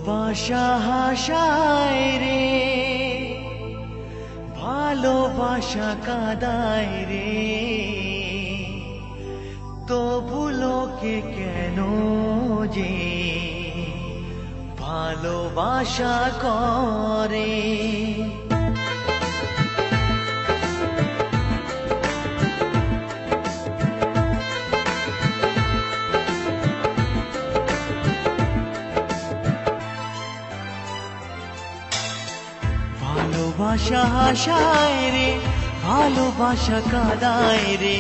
ভালোবাসা হাসায় রে, ভালোবাসা কাঁদায় রে, তবু লোকে কেন যে ভালোবাসা করে। ভালোবাসা হাসায় রে, ভালোবাসা কাঁদায় রে,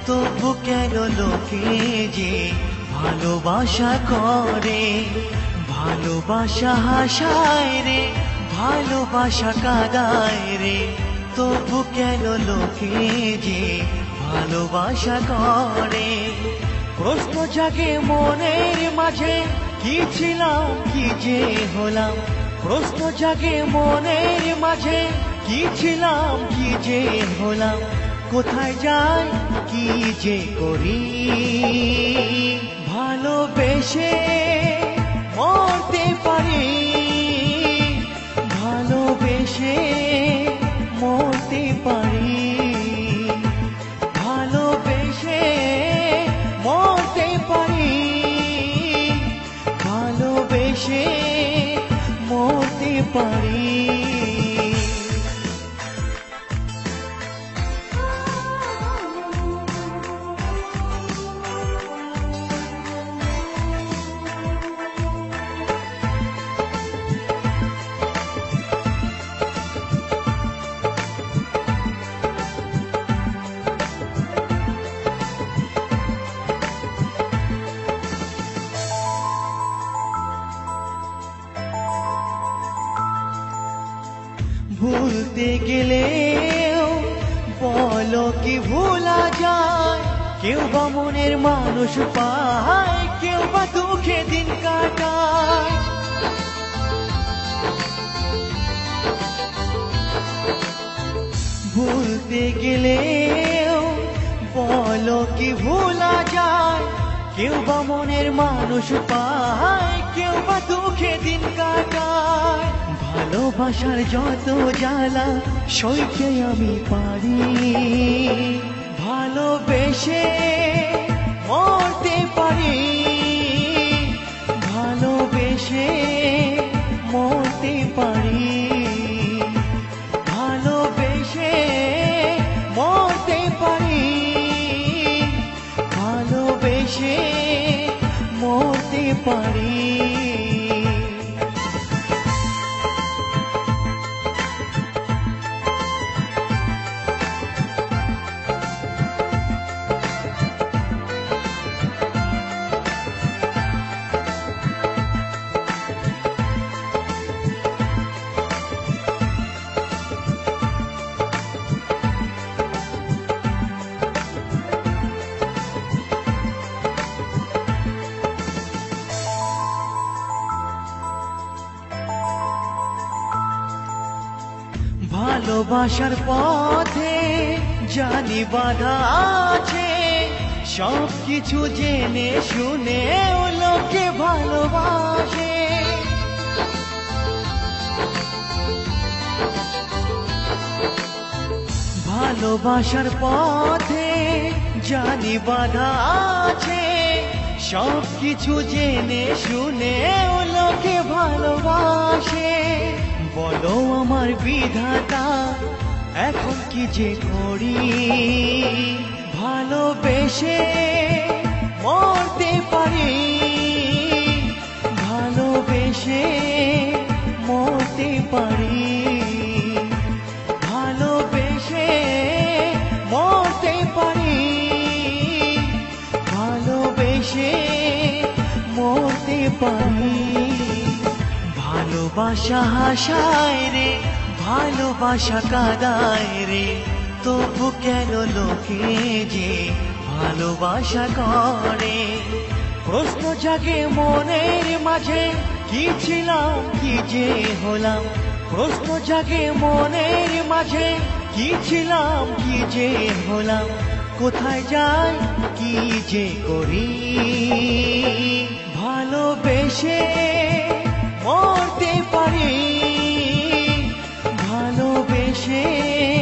তবু কেন লোকে যে ভালোবাসা করে। ভালোবাসা হাসায় রে, ভালোবাসা কাঁদায় রে, তবু কেন লোকে যে ভালোবাসা করে। প্রশ্ন জাগে মনের মাঝে, কি ছিলাম কি যে হলাম। প্রশ্ন জাগে মনের মাঝে, কি ছিলাম কি যে হলাম। কোথায় যাই কি যে করি, ভালোবেসে মরতে পারি, ভালোবেসে মরতে পারি, ভালোবেসে মরতে পারি, ভালোবেসে মরতে পারি। ভুলতে গেলেও বলো কি ভোলা যায়। কেউ বা মনের মানুষ পায়, কেউ বা দুঃখে দিন কাটায়। ভুলতে গেলেও বলো কি ভোলা যায়। কেউ বা মনের মানুষ পায়, কেউ বা দুঃখে দিন কাটায়। ভালোবাসার যত জ্বালা সইতে আমি পারি, ভালোবেসে মরতে পারি, ভালোবেসে মরতে পারি, ভালোবেসে মরতে পারি, ভালোবেসে মরতে পারি। ভালোবাসার পথে জানি বাধা আছে, সব কিছু জেনে শুনে লোকে ভালোবাসে। ভালোবাসার পথে জানি বাধা আছে, সব কিছু জেনে শুনে লোকে ভালোবাসে। বলো আমার বিধাতা এখন কি যে করি, ভালোবেসে মরতে পারি, ভালোবেসে মরতে পারি, ভালোবেসে মরতে পারি, ভালোবেসে মরতে পারি। ভালোবাসা হাসায় রে, ভালোবাসা কাঁদায় রে, তবু কেন লোকে যে ভালোবাসা করে। প্রশ্ন জাগে মনের মাঝে, কি ছিলাম কি যে হলাম। প্রশ্ন জাগে মনের মাঝে, কি ছিলাম কি যে হলাম। কোথায় যাই কি যে করি, ভালোবেসে এসে